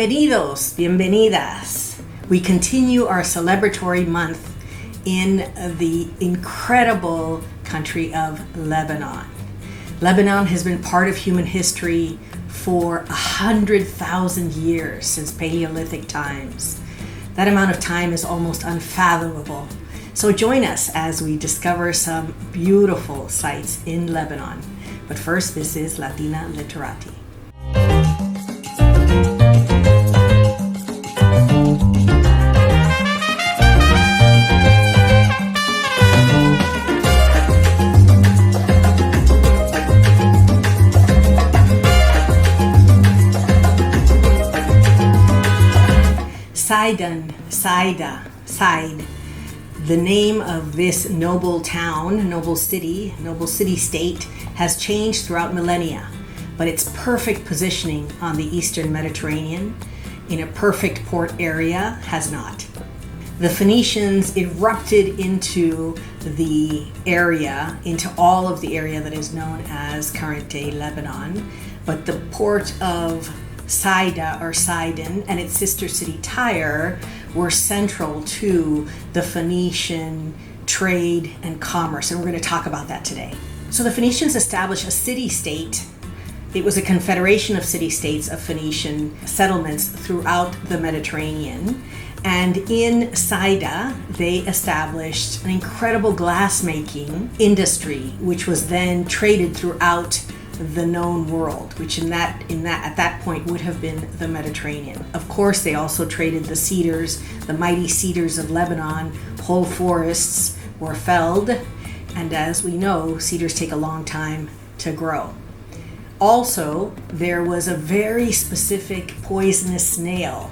Bienvenidos, bienvenidas. We continue our celebratory month in the incredible country of Lebanon. Lebanon has been part of human history for 100,000 years, since Paleolithic times. That amount of time is almost unfathomable. So join us as we discover some beautiful sites in Lebanon. But first, this is Latina Literati. Sidon, Saida, Side. The name of this noble town, noble city-state has changed throughout millennia, but its perfect positioning on the Eastern Mediterranean in a perfect port area has not. The Phoenicians erupted into the area, into all of the area that is known as current-day Lebanon, but the port of Saida or Sidon and its sister city Tyre were central to the Phoenician trade and commerce, and we're going to talk about that today. So the Phoenicians established a city-state. It was a confederation of city-states of Phoenician settlements throughout the Mediterranean, and in Saida they established an incredible glass-making industry, which was then traded throughout the known world, which at that point would have been the Mediterranean. Of course, they also traded the cedars, the mighty cedars of Lebanon. Whole forests were felled, and as we know, cedars take a long time to grow. Also, there was a very specific poisonous snail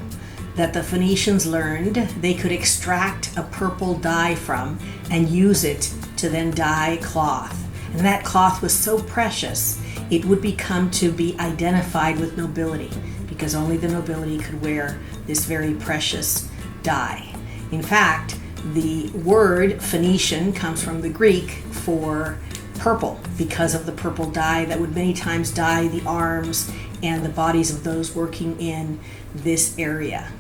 that the Phoenicians learned they could extract a purple dye from and use it to then dye cloth. And that cloth was so precious, it would become to be identified with nobility, because only the nobility could wear this very precious dye. In fact, the word Phoenician comes from the Greek for purple, because of the purple dye that would many times dye the arms and the bodies of those working in this area.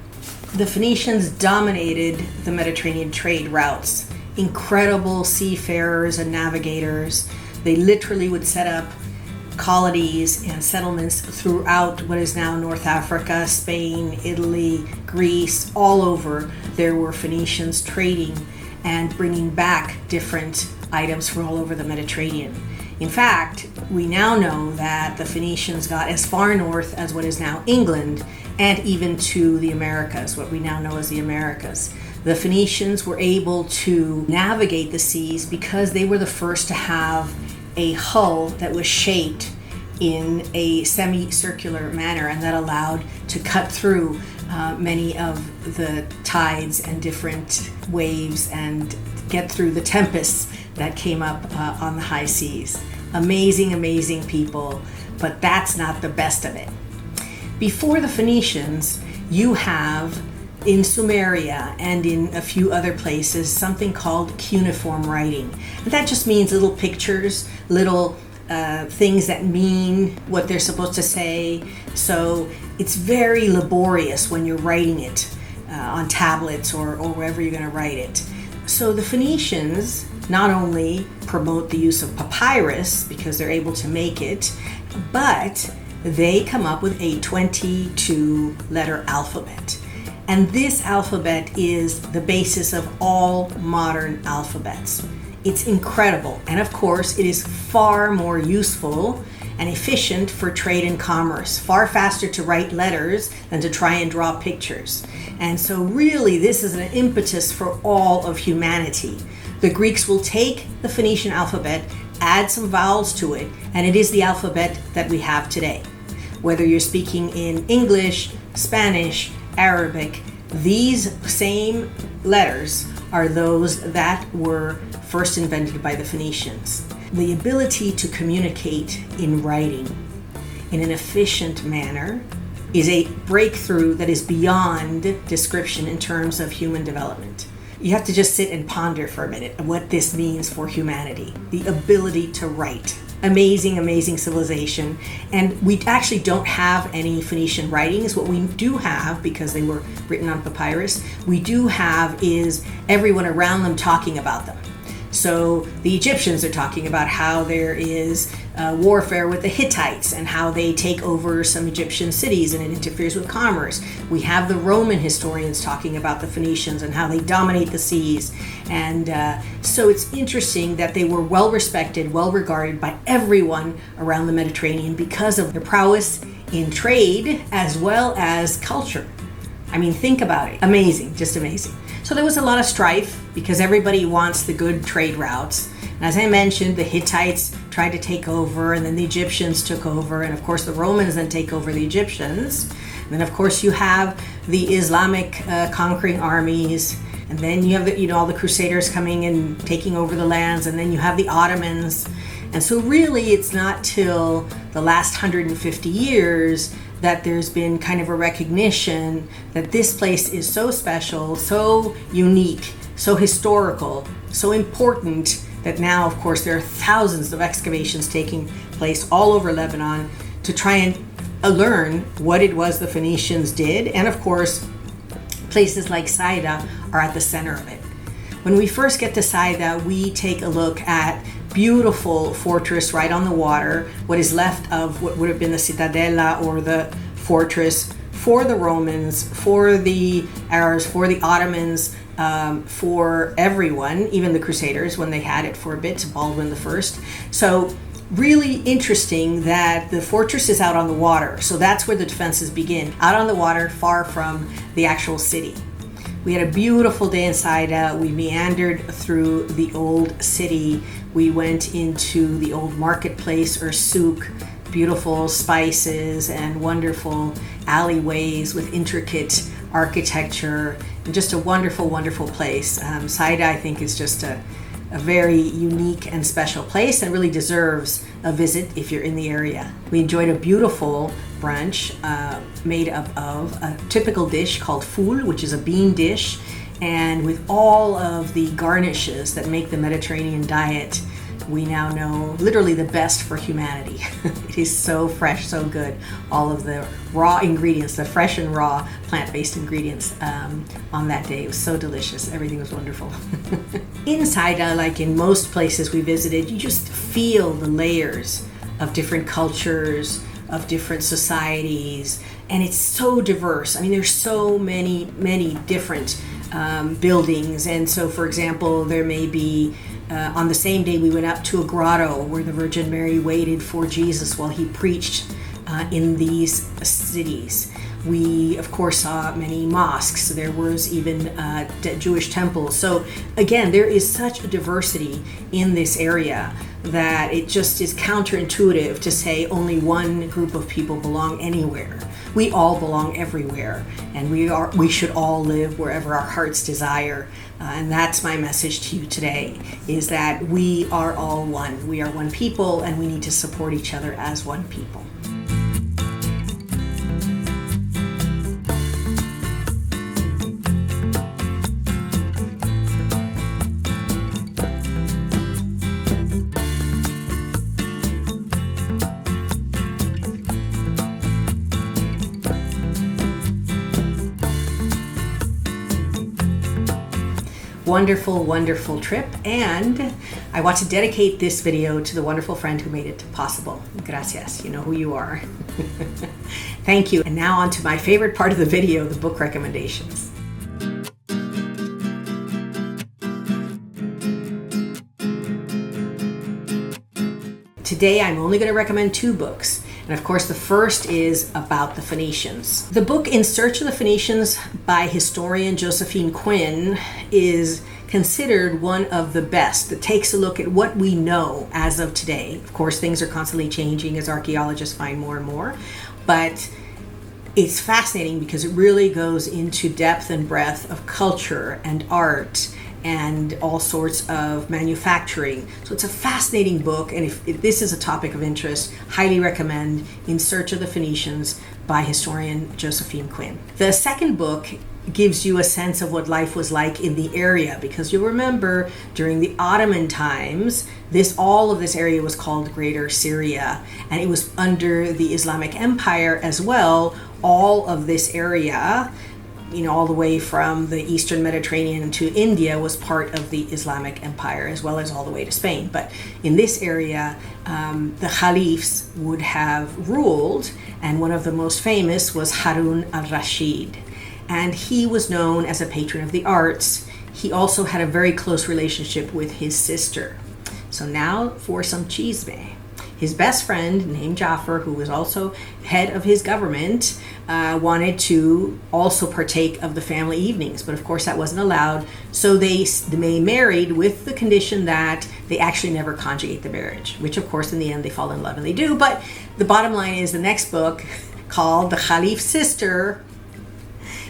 The Phoenicians dominated the Mediterranean trade routes. Incredible seafarers and navigators. They literally would set up colonies and settlements throughout what is now North Africa, Spain, Italy, Greece, all over. There were Phoenicians trading and bringing back different items from all over the Mediterranean. In fact, we now know that the Phoenicians got as far north as what is now England and even to the Americas, what we now know as the Americas. The Phoenicians were able to navigate the seas because they were the first to have a hull that was shaped in a semicircular manner, and that allowed to cut through many of the tides and different waves and get through the tempests that came up on the high seas. Amazing, amazing people, but that's not the best of it. Before the Phoenicians, you have in Sumeria and in a few other places something called cuneiform writing. And that just means little pictures, little things that mean what they're supposed to say. So it's very laborious when you're writing it on tablets or wherever you're going to write it. So the Phoenicians not only promote the use of papyrus because they're able to make it, but they come up with a 22-letter alphabet. And this alphabet is the basis of all modern alphabets. It's incredible. And of course, it is far more useful and efficient for trade and commerce. Far faster to write letters than to try and draw pictures. And so really, this is an impetus for all of humanity. The Greeks will take the Phoenician alphabet, add some vowels to it, and it is the alphabet that we have today. Whether you're speaking in English, Spanish, Arabic, these same letters are those that were first invented by the Phoenicians. The ability to communicate in writing in an efficient manner is a breakthrough that is beyond description in terms of human development. You have to just sit and ponder for a minute what this means for humanity, the ability to write. amazing civilization. And we actually don't have any Phoenician writings. What we do have, because they were written on papyrus, we do have is everyone around them talking about them. So the Egyptians are talking about how there is warfare with the Hittites and how they take over some Egyptian cities and it interferes with commerce. We have the Roman historians talking about the Phoenicians and how they dominate the seas. And so it's interesting that they were well respected, well regarded by everyone around the Mediterranean because of their prowess in trade as well as culture. I mean, think about it. Amazing, just amazing. So there was a lot of strife because everybody wants the good trade routes. And as I mentioned, the Hittites tried to take over, and then the Egyptians took over, and of course the Romans then take over the Egyptians. And then of course you have the Islamic conquering armies, and then you have the, all the Crusaders coming and taking over the lands, and then you have the Ottomans. And so really it's not till the last 150 years that there's been kind of a recognition that this place is so special, so unique, so historical, so important, that now, of course, there are thousands of excavations taking place all over Lebanon to try and learn what it was the Phoenicians did. And of course, places like Saida are at the center of it. When we first get to Saida, we take a look at beautiful fortress right on the water, what is left of what would have been the citadella or the fortress for the Romans, for the Arabs, for the Ottomans, for everyone, even the Crusaders when they had it for a bit, Baldwin I. So really interesting that the fortress is out on the water. So that's where the defenses begin, out on the water, far from the actual city. We had a beautiful day in Saida. We meandered through the old city. We went into the old marketplace or souk, beautiful spices and wonderful alleyways with intricate architecture, and just a wonderful place. Saida, I think, is just a very unique and special place and really deserves a visit if you're in the area. We enjoyed a beautiful brunch made up of a typical dish called foul, which is a bean dish, and with all of the garnishes that make the Mediterranean diet, we now know, literally the best for humanity. It is so fresh, so good. All of the raw ingredients, the fresh and raw plant-based ingredients on that day. It was so delicious. Everything was wonderful. In Saida, like in most places we visited, you just feel the layers of different cultures, of different societies, and it's so diverse. I mean, there's so many different buildings. And so, for example, there may be on the same day we went up to a grotto where the Virgin Mary waited for Jesus while he preached in these cities. We, of course, saw many mosques. There was even Jewish temples. So again, there is such a diversity in this area that it just is counterintuitive to say only one group of people belong anywhere. We all belong everywhere, and we should all live wherever our hearts desire. And that's my message to you today, is that we are all one. We are one people, and we need to support each other as one people. Wonderful trip, and I want to dedicate this video to the wonderful friend who made it possible. Gracias, you know who you are. Thank you. And now on to my favorite part of the video, the book recommendations. Today I'm only going to recommend 2 books. And of course, the first is about the Phoenicians. The book In Search of the Phoenicians by historian Josephine Quinn is considered one of the best that takes a look at what we know as of today. Of course, things are constantly changing as archaeologists find more and more, but it's fascinating because it really goes into depth and breadth of culture and art and all sorts of manufacturing. So it's a fascinating book, and if this is a topic of interest, highly recommend In Search of the Phoenicians by historian Josephine Quinn. The second book gives you a sense of what life was like in the area, because you'll remember during the Ottoman times, all of this area was called Greater Syria, and it was under the Islamic Empire as well. All of this area, all the way from the Eastern Mediterranean to India, was part of the Islamic Empire, as well as all the way to Spain. But in this area, the Caliphs would have ruled, and one of the most famous was Harun Al-Rashid. And he was known as a patron of the arts. He also had a very close relationship with his sister. So now for some chisme. His best friend, named Jafar, who was also head of his government, wanted to also partake of the family evenings. But of course that wasn't allowed. So they married with the condition that they actually never conjugate the marriage, which of course in the end they fall in love and they do. But the bottom line is the next book, called The Caliph's Sister,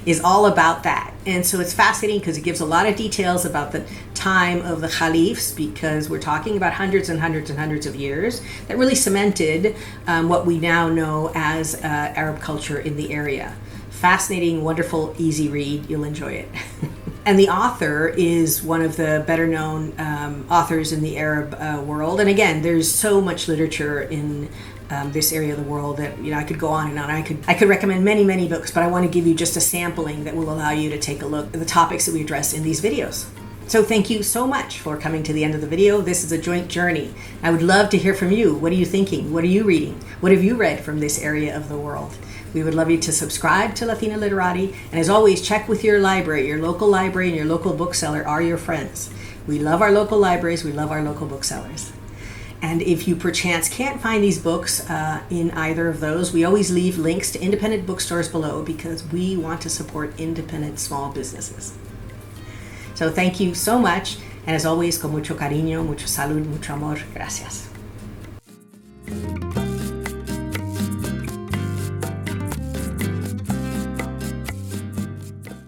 is all about that. And so it's fascinating because it gives a lot of details about the time of the Caliphs, because we're talking about hundreds and hundreds and hundreds of years that really cemented what we now know as Arab culture in the area. Fascinating, wonderful, easy read. You'll enjoy it. And the author is one of the better known authors in the Arab world. And again, there's so much literature in this area of the world that I could go on and on. I could recommend many books, but I want to give you just a sampling that will allow you to take a look at the topics that we address in these videos. So thank you so much for coming to the end of the video. This is a joint journey. I would love to hear from you. What are you thinking? What are you reading? What have you read from this area of the world? We would love you to subscribe to Latina Literati. And as always, check with your library. Your local library and your local bookseller are your friends. We love our local libraries. We love our local booksellers. And if you perchance can't find these books in either of those, we always leave links to independent bookstores below, because we want to support independent small businesses. So thank you so much. And as always, con mucho cariño, mucho salud, mucho amor. Gracias.